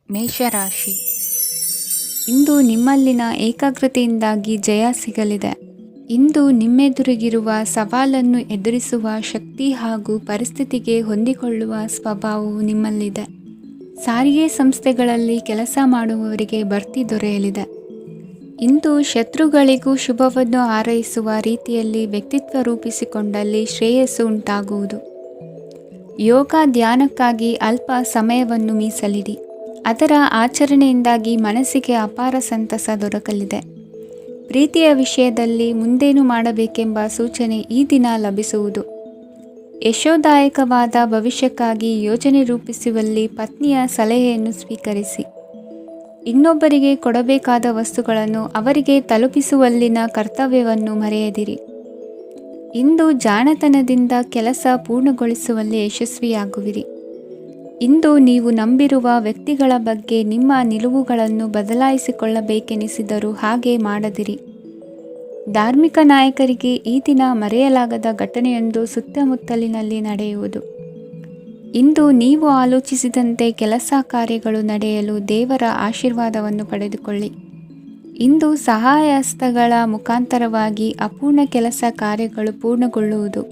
ಮೇಷರಾಶಿ. ಇಂದು ನಿಮ್ಮಲ್ಲಿನ ಏಕಾಗ್ರತೆಯಿಂದಾಗಿ ಜಯ ಸಿಗಲಿದೆ. ಇಂದು ನಿಮ್ಮೆದುರಿಗಿರುವ ಸವಾಲನ್ನು ಎದುರಿಸುವ ಶಕ್ತಿ ಹಾಗೂ ಪರಿಸ್ಥಿತಿಗೆ ಹೊಂದಿಕೊಳ್ಳುವ ಸ್ವಭಾವವು ನಿಮ್ಮಲ್ಲಿದೆ. ಸಾರಿಗೆ ಸಂಸ್ಥೆಗಳಲ್ಲಿ ಕೆಲಸ ಮಾಡುವವರಿಗೆ ಬಡ್ತಿ ದೊರೆಯಲಿದೆ. ಇಂದು ಶತ್ರುಗಳಿಗೂ ಶುಭವನ್ನು ಹಾರೈಸುವ ರೀತಿಯಲ್ಲಿ ವ್ಯಕ್ತಿತ್ವ ರೂಪಿಸಿಕೊಂಡಲ್ಲಿ ಶ್ರೇಯಸ್ಸು ಉಂಟಾಗುವುದು. ಯೋಗ ಧ್ಯಾನಕ್ಕಾಗಿ ಅಲ್ಪ ಸಮಯವನ್ನು ಮೀಸಲಿಡಿ. ಅದರ ಆಚರಣೆಯಿಂದಾಗಿ ಮನಸ್ಸಿಗೆ ಅಪಾರ ಸಂತಸ ದೊರಕಲಿದೆ. ಪ್ರೀತಿಯ ವಿಷಯದಲ್ಲಿ ಮುಂದೇನು ಮಾಡಬೇಕೆಂಬ ಸೂಚನೆ ಈ ದಿನ ಲಭಿಸುವುದು. ಯಶೋದಾಯಕವಾದ ಭವಿಷ್ಯಕ್ಕಾಗಿ ಯೋಜನೆ ರೂಪಿಸುವಲ್ಲಿ ಪತ್ನಿಯ ಸಲಹೆಯನ್ನು ಸ್ವೀಕರಿಸಿ. ಇನ್ನೊಬ್ಬರಿಗೆ ಕೊಡಬೇಕಾದ ವಸ್ತುಗಳನ್ನು ಅವರಿಗೆ ತಲುಪಿಸುವಲ್ಲಿನ ಕರ್ತವ್ಯವನ್ನು ಮರೆಯದಿರಿ. ಇಂದು ಜಾಣತನದಿಂದ ಕೆಲಸ ಪೂರ್ಣಗೊಳಿಸುವಲ್ಲಿ ಯಶಸ್ವಿಯಾಗುವಿರಿ. ಇಂದು ನೀವು ನಂಬಿರುವ ವ್ಯಕ್ತಿಗಳ ಬಗ್ಗೆ ನಿಮ್ಮ ನಿಲುವುಗಳನ್ನು ಬದಲಾಯಿಸಿಕೊಳ್ಳಬೇಕೆನಿಸಿದರೂ ಹಾಗೆ ಮಾಡದಿರಿ. ಧಾರ್ಮಿಕ ನಾಯಕರಿಗೆ ಈ ದಿನ ಮರೆಯಲಾಗದ ಘಟನೆಯೊಂದು ಸುತ್ತಮುತ್ತಲಿನಲ್ಲಿ ನಡೆಯುವುದು. ಇಂದು ನೀವು ಆಲೋಚಿಸಿದಂತೆ ಕೆಲಸ ಕಾರ್ಯಗಳು ನಡೆಯಲು ದೇವರ ಆಶೀರ್ವಾದವನ್ನು ಪಡೆದುಕೊಳ್ಳಿ. ಇಂದು ಸಹಾಯ ಹಸ್ತಗಳ ಮುಖಾಂತರವಾಗಿ ಅಪೂರ್ಣ ಕೆಲಸ ಕಾರ್ಯಗಳು ಪೂರ್ಣಗೊಳ್ಳುವುದು.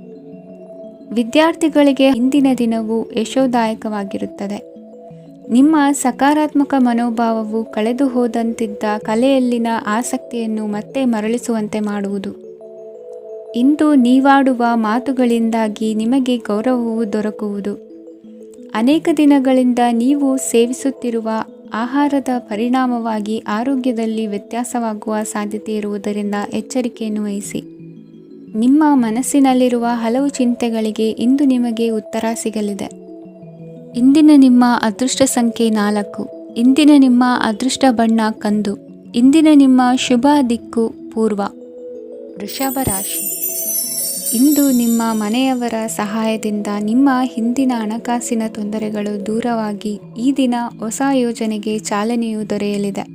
ವಿದ್ಯಾರ್ಥಿಗಳಿಗೆ ಇಂದಿನ ದಿನವು ಯಶೋದಾಯಕವಾಗಿರುತ್ತದೆ. ನಿಮ್ಮ ಸಕಾರಾತ್ಮಕ ಮನೋಭಾವವು ಕಳೆದು ಹೋದಂತಿದ್ದ ಕಲೆಯಲ್ಲಿನ ಆಸಕ್ತಿಯನ್ನು ಮತ್ತೆ ಮರಳಿಸುವಂತೆ ಮಾಡುವುದು. ಇಂದು ನೀವಾಡುವ ಮಾತುಗಳಿಂದಾಗಿ ನಿಮಗೆ ಗೌರವವು ದೊರಕುವುದು. ಅನೇಕ ದಿನಗಳಿಂದ ನೀವು ಸೇವಿಸುತ್ತಿರುವ ಆಹಾರದ ಪರಿಣಾಮವಾಗಿ ಆರೋಗ್ಯದಲ್ಲಿ ವ್ಯತ್ಯಾಸವಾಗುವ ಸಾಧ್ಯತೆ ಇರುವುದರಿಂದ ಎಚ್ಚರಿಕೆಯನ್ನು ವಹಿಸಿ. ನಿಮ್ಮ ಮನಸ್ಸಿನಲ್ಲಿರುವ ಹಲವು ಚಿಂತೆಗಳಿಗೆ ಇಂದು ನಿಮಗೆ ಉತ್ತರ ಸಿಗಲಿದೆ. ಇಂದಿನ ನಿಮ್ಮ ಅದೃಷ್ಟ ಸಂಖ್ಯೆ 4. ಇಂದಿನ ನಿಮ್ಮ ಅದೃಷ್ಟ ಬಣ್ಣ ಕಂದು. ಇಂದಿನ ನಿಮ್ಮ ಶುಭ ದಿಕ್ಕು ಪೂರ್ವ. ವೃಷಭ ರಾಶಿ. ಇಂದು ನಿಮ್ಮ ಮನೆಯವರ ಸಹಾಯದಿಂದ ನಿಮ್ಮ ಹಿಂದಿನ ಹಣಕಾಸಿನ ತೊಂದರೆಗಳು ದೂರವಾಗಿ ಈ ದಿನ ಹೊಸ ಯೋಜನೆಗೆ ಚಾಲನೆಯು ದೊರೆಯಲಿದೆ.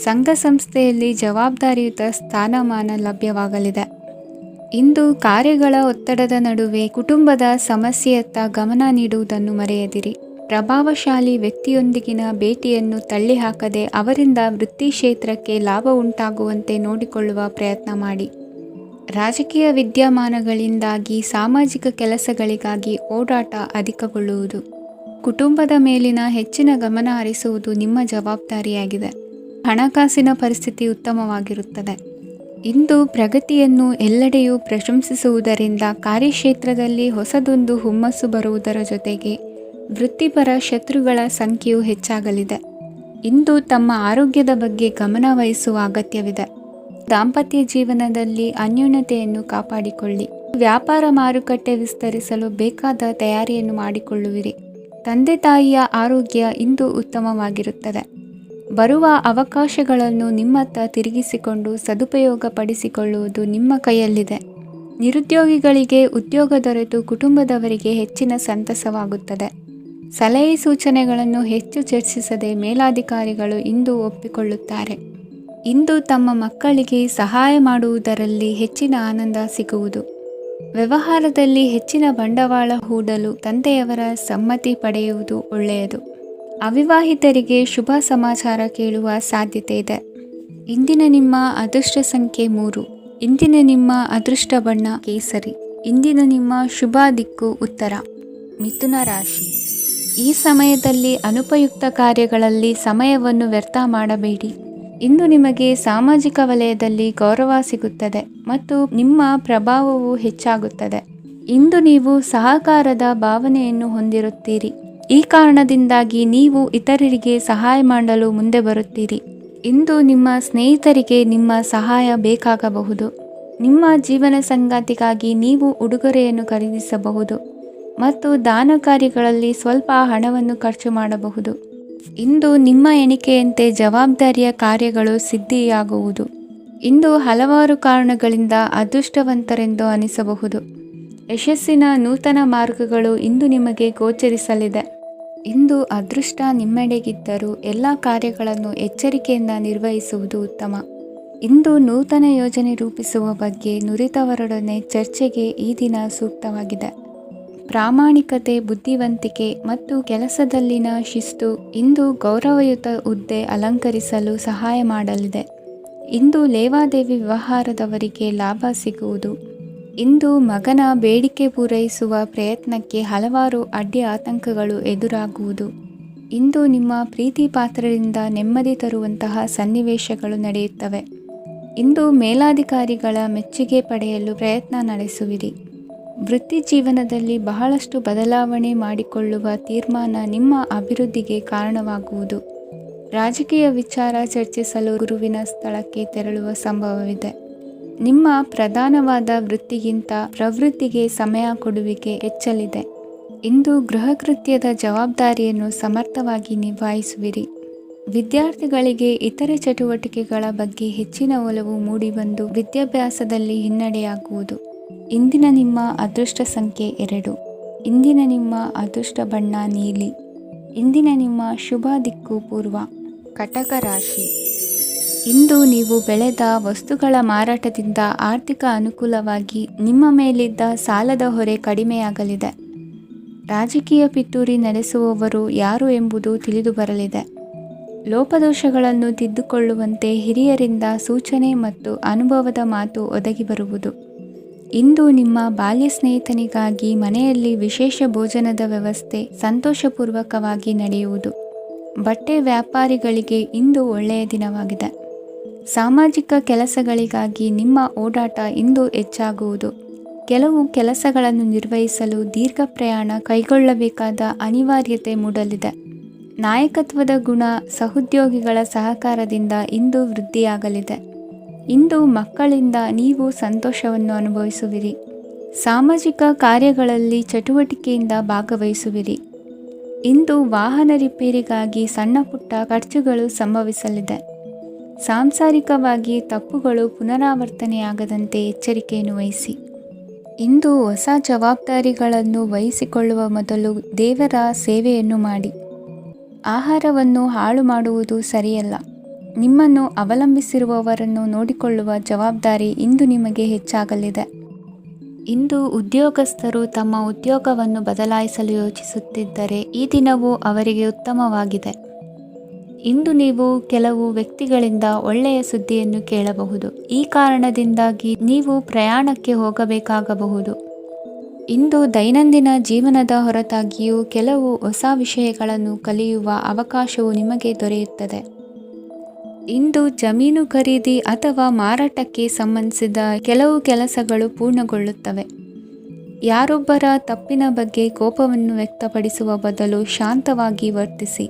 ಸಂಘ ಸಂಸ್ಥೆಯಲ್ಲಿ ಜವಾಬ್ದಾರಿಯುತ ಸ್ಥಾನಮಾನ ಲಭ್ಯವಾಗಲಿದೆ. ಇಂದು ಕಾರ್ಯಗಳ ಒತ್ತಡದ ನಡುವೆ ಕುಟುಂಬದ ಸಮಸ್ಯೆಯತ್ತ ಗಮನ ನೀಡುವುದನ್ನು ಮರೆಯದಿರಿ. ಪ್ರಭಾವಶಾಲಿ ವ್ಯಕ್ತಿಯೊಂದಿಗಿನ ಭೇಟಿಯನ್ನು ತಳ್ಳಿಹಾಕದೆ ಅವರಿಂದ ವೃತ್ತಿ ಕ್ಷೇತ್ರಕ್ಕೆ ಲಾಭ ಉಂಟಾಗುವಂತೆ ನೋಡಿಕೊಳ್ಳುವ ಪ್ರಯತ್ನ ಮಾಡಿ. ರಾಜಕೀಯ ವಿದ್ಯಮಾನಗಳಿಂದಾಗಿ ಸಾಮಾಜಿಕ ಕೆಲಸಗಳಿಗಾಗಿ ಓಡಾಟ ಅಧಿಕಗೊಳ್ಳುವುದು. ಕುಟುಂಬದ ಮೇಲಿನ ಹೆಚ್ಚಿನ ಗಮನ ಹರಿಸುವುದು ನಿಮ್ಮ ಜವಾಬ್ದಾರಿಯಾಗಿದೆ. ಹಣಕಾಸಿನ ಪರಿಸ್ಥಿತಿ ಉತ್ತಮವಾಗಿರುತ್ತದೆ. ಇಂದು ಪ್ರಗತಿಯನ್ನು ಎಲ್ಲೆಡೆಯೂ ಪ್ರಶಂಸಿಸುವುದರಿಂದ ಕಾರ್ಯಕ್ಷೇತ್ರದಲ್ಲಿ ಹೊಸದೊಂದು ಹುಮ್ಮಸ್ಸು ಬರುವುದರ ಜೊತೆಗೆ ವೃತ್ತಿಪರ ಶತ್ರುಗಳ ಸಂಖ್ಯೆಯು ಹೆಚ್ಚಾಗಲಿದೆ. ಇಂದು ತಮ್ಮ ಆರೋಗ್ಯದ ಬಗ್ಗೆ ಗಮನ ವಹಿಸುವ ಅಗತ್ಯವಿದೆ. ದಾಂಪತ್ಯ ಜೀವನದಲ್ಲಿ ಅನ್ಯೋನ್ಯತೆಯನ್ನು ಕಾಪಾಡಿಕೊಳ್ಳಿ. ವ್ಯಾಪಾರ ಮಾರುಕಟ್ಟೆ ವಿಸ್ತರಿಸಲು ಬೇಕಾದ ತಯಾರಿಯನ್ನು ಮಾಡಿಕೊಳ್ಳುವಿರಿ. ತಂದೆ ತಾಯಿಯ ಆರೋಗ್ಯ ಇಂದು ಉತ್ತಮವಾಗಿರುತ್ತದೆ. ಬರುವ ಅವಕಾಶಗಳನ್ನು ನಿಮ್ಮತ್ತ ತಿರುಗಿಸಿಕೊಂಡು ಸದುಪಯೋಗ ಪಡಿಸಿಕೊಳ್ಳುವುದು ನಿಮ್ಮ ಕೈಯಲ್ಲಿದೆ. ನಿರುದ್ಯೋಗಿಗಳಿಗೆ ಉದ್ಯೋಗ ದೊರೆತು ಕುಟುಂಬದವರಿಗೆ ಹೆಚ್ಚಿನ ಸಂತಸವಾಗುತ್ತದೆ. ಸಲಹೆ ಸೂಚನೆಗಳನ್ನು ಹೆಚ್ಚು ಚರ್ಚಿಸದೆ ಮೇಲಾಧಿಕಾರಿಗಳು ಇಂದು ಒಪ್ಪಿಕೊಳ್ಳುತ್ತಾರೆ. ಇಂದು ತಮ್ಮ ಮಕ್ಕಳಿಗೆ ಸಹಾಯ ಮಾಡುವುದರಲ್ಲಿ ಹೆಚ್ಚಿನ ಆನಂದ ಸಿಗುವುದು. ವ್ಯವಹಾರದಲ್ಲಿ ಹೆಚ್ಚಿನ ಬಂಡವಾಳ ಹೂಡಲು ತಂದೆಯವರ ಸಮ್ಮತಿ ಪಡೆಯುವುದು ಒಳ್ಳೆಯದು. ಅವಿವಾಹಿತರಿಗೆ ಶುಭ ಸಮಾಚಾರ ಕೇಳುವ ಸಾಧ್ಯತೆ ಇದೆ. ಇಂದಿನ ನಿಮ್ಮ ಅದೃಷ್ಟ ಸಂಖ್ಯೆ 3. ಇಂದಿನ ನಿಮ್ಮ ಅದೃಷ್ಟ ಬಣ್ಣ ಕೇಸರಿ. ಇಂದಿನ ನಿಮ್ಮ ಶುಭ ದಿಕ್ಕು ಉತ್ತರ. ಮಿಥುನ ರಾಶಿ. ಈ ಸಮಯದಲ್ಲಿ ಅನುಪಯುಕ್ತ ಕಾರ್ಯಗಳಲ್ಲಿ ಸಮಯವನ್ನು ವ್ಯರ್ಥ ಮಾಡಬೇಡಿ. ಇಂದು ನಿಮಗೆ ಸಾಮಾಜಿಕ ವಲಯದಲ್ಲಿ ಗೌರವ ಸಿಗುತ್ತದೆ ಮತ್ತು ನಿಮ್ಮ ಪ್ರಭಾವವು ಹೆಚ್ಚಾಗುತ್ತದೆ. ಇಂದು ನೀವು ಸಹಕಾರದ ಭಾವನೆಯನ್ನು ಹೊಂದಿರುತ್ತೀರಿ. ಈ ಕಾರಣದಿಂದಾಗಿ ನೀವು ಇತರರಿಗೆ ಸಹಾಯ ಮಾಡಲು ಮುಂದೆ ಬರುತ್ತೀರಿ. ಇಂದು ನಿಮ್ಮ ಸ್ನೇಹಿತರಿಗೆ ನಿಮ್ಮ ಸಹಾಯ ಬೇಕಾಗಬಹುದು. ನಿಮ್ಮ ಜೀವನ ಸಂಗಾತಿಗಾಗಿ ನೀವು ಉಡುಗೊರೆಯನ್ನು ಖರೀದಿಸಬಹುದು ಮತ್ತು ದಾನ ಕಾರ್ಯಗಳಲ್ಲಿ ಸ್ವಲ್ಪ ಹಣವನ್ನು ಖರ್ಚು ಮಾಡಬಹುದು. ಇಂದು ನಿಮ್ಮ ಎಣಿಕೆಯಂತೆ ಜವಾಬ್ದಾರಿಯ ಕಾರ್ಯಗಳು ಸಿದ್ಧಿಯಾಗುವುದು. ಇಂದು ಹಲವಾರು ಕಾರಣಗಳಿಂದ ಅದೃಷ್ಟವಂತರೆಂದು ಅನಿಸಬಹುದು. ಯಶಸ್ಸಿನ ನೂತನ ಮಾರ್ಗಗಳು ಇಂದು ನಿಮಗೆ ಗೋಚರಿಸಲಿದೆ. ಇಂದು ಅದೃಷ್ಟ ನಿಮ್ಮೆಡೆಗಿದ್ದರೂ ಎಲ್ಲ ಕಾರ್ಯಗಳನ್ನು ಎಚ್ಚರಿಕೆಯಿಂದ ನಿರ್ವಹಿಸುವುದು ಉತ್ತಮ. ಇಂದು ನೂತನ ಯೋಜನೆ ರೂಪಿಸುವ ಬಗ್ಗೆ ನುರಿತವರೊಡನೆ ಚರ್ಚೆಗೆ ಈ ದಿನ ಸೂಕ್ತವಾಗಿದೆ. ಪ್ರಾಮಾಣಿಕತೆ, ಬುದ್ಧಿವಂತಿಕೆ ಮತ್ತು ಕೆಲಸದಲ್ಲಿನ ಶಿಸ್ತು ಇಂದು ಗೌರವಯುತ ಹುದ್ದೆ ಅಲಂಕರಿಸಲು ಸಹಾಯ ಮಾಡಲಿದೆ. ಇಂದು ಲೇವಾದೇವಿ ವ್ಯವಹಾರದವರಿಗೆ ಲಾಭ ಸಿಗುವುದು. ಇಂದು ಮಗನ ಬೇಡಿಕೆ ಪೂರೈಸುವ ಪ್ರಯತ್ನಕ್ಕೆ ಹಲವಾರು ಅಡ್ಡಿ ಆತಂಕಗಳು ಎದುರಾಗುವುದು. ಇಂದು ನಿಮ್ಮ ಪ್ರೀತಿ ಪಾತ್ರರಿಂದ ನೆಮ್ಮದಿ ತರುವಂತಹ ಸನ್ನಿವೇಶಗಳು ನಡೆಯುತ್ತವೆ. ಇಂದು ಮೇಲಾಧಿಕಾರಿಗಳ ಮೆಚ್ಚುಗೆ ಪಡೆಯಲು ಪ್ರಯತ್ನ ನಡೆಸುವಿರಿ. ವೃತ್ತಿ ಜೀವನದಲ್ಲಿ ಬಹಳಷ್ಟು ಬದಲಾವಣೆ ಮಾಡಿಕೊಳ್ಳುವ ತೀರ್ಮಾನ ನಿಮ್ಮ ಅಭಿವೃದ್ಧಿಗೆ ಕಾರಣವಾಗುವುದು. ರಾಜಕೀಯ ವಿಚಾರ ಚರ್ಚಿಸಲು ಗುರುವಿನ ಸ್ಥಳಕ್ಕೆ ತೆರಳುವ ಸಂಭವವಿದೆ. ನಿಮ್ಮ ಪ್ರಧಾನವಾದ ವೃತ್ತಿಗಿಂತ ಪ್ರವೃತ್ತಿಗೆ ಸಮಯ ಕೊಡುವಿಕೆ ಹೆಚ್ಚಲಿದೆ. ಇಂದು ಗೃಹ ಕೃತ್ಯದ ಜವಾಬ್ದಾರಿಯನ್ನು ಸಮರ್ಥವಾಗಿ ನಿಭಾಯಿಸುವಿರಿ. ವಿದ್ಯಾರ್ಥಿಗಳಿಗೆ ಇತರೆ ಚಟುವಟಿಕೆಗಳ ಬಗ್ಗೆ ಹೆಚ್ಚಿನ ಒಲವು ಮೂಡಿಬಂದು ವಿದ್ಯಾಭ್ಯಾಸದಲ್ಲಿ ಹಿನ್ನಡೆಯಾಗುವುದು. ಇಂದಿನ ನಿಮ್ಮ ಅದೃಷ್ಟ ಸಂಖ್ಯೆ 2. ಇಂದಿನ ನಿಮ್ಮ ಅದೃಷ್ಟ ಬಣ್ಣ ನೀಲಿ. ಇಂದಿನ ನಿಮ್ಮ ಶುಭ ದಿಕ್ಕು ಪೂರ್ವ. ಕಟಕ ರಾಶಿ. ಇಂದು ನೀವು ಬೆಳೆದ ವಸ್ತುಗಳ ಮಾರಾಟದಿಂದ ಆರ್ಥಿಕ ಅನುಕೂಲವಾಗಿ ನಿಮ್ಮ ಮೇಲಿದ್ದ ಸಾಲದ ಹೊರೆ ಕಡಿಮೆಯಾಗಲಿದೆ. ರಾಜಕೀಯ ಪಿತೂರಿ ನಡೆಸುವವರು ಯಾರು ಎಂಬುದು ತಿಳಿದು ಬರಲಿದೆ. ಲೋಪದೋಷಗಳನ್ನು ತಿದ್ದುಕೊಳ್ಳುವಂತೆ ಹಿರಿಯರಿಂದ ಸೂಚನೆ ಮತ್ತು ಅನುಭವದ ಮಾತು ಒದಗಿ ಬರುವುದು. ಇಂದು ನಿಮ್ಮ ಬಾಲ್ಯ ಸ್ನೇಹಿತನಿಗಾಗಿ ಮನೆಯಲ್ಲಿ ವಿಶೇಷ ಭೋಜನದ ವ್ಯವಸ್ಥೆ ಸಂತೋಷಪೂರ್ವಕವಾಗಿ ನಡೆಯುವುದು. ಬಟ್ಟೆ ವ್ಯಾಪಾರಿಗಳಿಗೆ ಇಂದು ಒಳ್ಳೆಯ ದಿನವಾಗಿದೆ. ಸಾಮಾಜಿಕ ಕೆಲಸಗಳಿಗಾಗಿ ನಿಮ್ಮ ಓಡಾಟ ಇಂದು ಹೆಚ್ಚಾಗುವುದು. ಕೆಲವು ಕೆಲಸಗಳನ್ನು ನಿರ್ವಹಿಸಲು ದೀರ್ಘ ಪ್ರಯಾಣ ಕೈಗೊಳ್ಳಬೇಕಾದ ಅನಿವಾರ್ಯತೆ ಮೂಡಲಿದೆ. ನಾಯಕತ್ವದ ಗುಣ, ಸಹೋದ್ಯೋಗಿಗಳ ಸಹಕಾರದಿಂದ ಇಂದು ವೃದ್ಧಿಯಾಗಲಿದೆ. ಇಂದು ಮಕ್ಕಳಿಂದ ನೀವು ಸಂತೋಷವನ್ನು ಅನುಭವಿಸುವಿರಿ. ಸಾಮಾಜಿಕ ಕಾರ್ಯಗಳಲ್ಲಿ ಚಟುವಟಿಕೆಯಿಂದ ಭಾಗವಹಿಸುವಿರಿ. ಇಂದು ವಾಹನ ರಿಪೇರಿಗಾಗಿ ಸಣ್ಣ ಪುಟ್ಟ ಖರ್ಚುಗಳು ಸಂಭವಿಸಲಿದೆ. ಸಾಂಸಾರಿಕವಾಗಿ ತಪ್ಪುಗಳು ಪುನರಾವರ್ತನೆಯಾಗದಂತೆ ಎಚ್ಚರಿಕೆಯನ್ನು ವಹಿಸಿ. ಇಂದು ಹೊಸ ಜವಾಬ್ದಾರಿಗಳನ್ನು ವಹಿಸಿಕೊಳ್ಳುವ ಮೊದಲು ದೇವರ ಸೇವೆಯನ್ನು ಮಾಡಿ. ಆಹಾರವನ್ನು ಹಾಳು ಮಾಡುವುದು ಸರಿಯಲ್ಲ. ನಿಮ್ಮನ್ನು ಅವಲಂಬಿಸಿರುವವರನ್ನು ನೋಡಿಕೊಳ್ಳುವ ಜವಾಬ್ದಾರಿ ಇಂದು ನಿಮಗೆ ಹೆಚ್ಚಾಗಲಿದೆ. ಇಂದು ಉದ್ಯೋಗಸ್ಥರು ತಮ್ಮ ಉದ್ಯೋಗವನ್ನು ಬದಲಾಯಿಸಲು ಯೋಚಿಸುತ್ತಿದ್ದರೆ ಈ ದಿನವೂ ಅವರಿಗೆ ಉತ್ತಮವಾಗಿದೆ. ಇಂದು ನೀವು ಕೆಲವು ವ್ಯಕ್ತಿಗಳಿಂದ ಒಳ್ಳೆಯ ಸುದ್ದಿಯನ್ನು ಕೇಳಬಹುದು. ಈ ಕಾರಣದಿಂದಾಗಿ ನೀವು ಪ್ರಯಾಣಕ್ಕೆ ಹೋಗಬೇಕಾಗಬಹುದು. ಇಂದು ದೈನಂದಿನ ಜೀವನದ ಹೊರತಾಗಿಯೂ ಕೆಲವು ಹೊಸ ವಿಷಯಗಳನ್ನು ಕಲಿಯುವ ಅವಕಾಶವು ನಿಮಗೆ ದೊರೆಯುತ್ತದೆ. ಇಂದು ಜಮೀನು ಖರೀದಿ ಅಥವಾ ಮಾರಾಟಕ್ಕೆ ಸಂಬಂಧಿಸಿದ ಕೆಲವು ಕೆಲಸಗಳು ಪೂರ್ಣಗೊಳ್ಳುತ್ತವೆ. ಯಾರೊಬ್ಬರ ತಪ್ಪಿನ ಬಗ್ಗೆ ಕೋಪವನ್ನು ವ್ಯಕ್ತಪಡಿಸುವ ಬದಲು ಶಾಂತವಾಗಿ ವರ್ತಿಸಿ.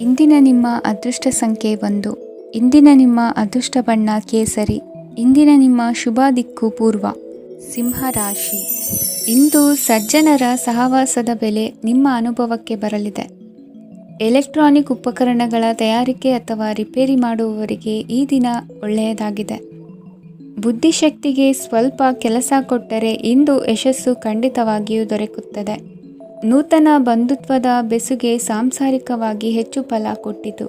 ಇಂದಿನ ನಿಮ್ಮ ಅದೃಷ್ಟ ಸಂಖ್ಯೆ 1. ಇಂದಿನ ನಿಮ್ಮ ಅದೃಷ್ಟ ಬಣ್ಣ ಕೇಸರಿ. ಇಂದಿನ ನಿಮ್ಮ ಶುಭ ದಿಕ್ಕು ಪೂರ್ವ. ಸಿಂಹ ರಾಶಿ. ಇಂದು ಸಜ್ಜನರ ಸಹವಾಸದ ಬೆಲೆ ನಿಮ್ಮ ಅನುಭವಕ್ಕೆ ಬರಲಿದೆ. ಎಲೆಕ್ಟ್ರಾನಿಕ್ ಉಪಕರಣಗಳ ತಯಾರಿಕೆ ಅಥವಾ ರಿಪೇರಿ ಮಾಡುವವರಿಗೆ ಈ ದಿನ ಒಳ್ಳೆಯದಾಗಿದೆ. ಬುದ್ಧಿಶಕ್ತಿಗೆ ಸ್ವಲ್ಪ ಕೆಲಸ ಕೊಟ್ಟರೆ ಇಂದು ಯಶಸ್ಸು ಖಂಡಿತವಾಗಿಯೂ ದೊರಕುತ್ತದೆ. ನೂತನ ಬಂಧುತ್ವದ ಬೆಸುಗೆ ಸಾಂಸಾರಿಕವಾಗಿ ಹೆಚ್ಚು ಫಲ ಕೊಟ್ಟಿತು.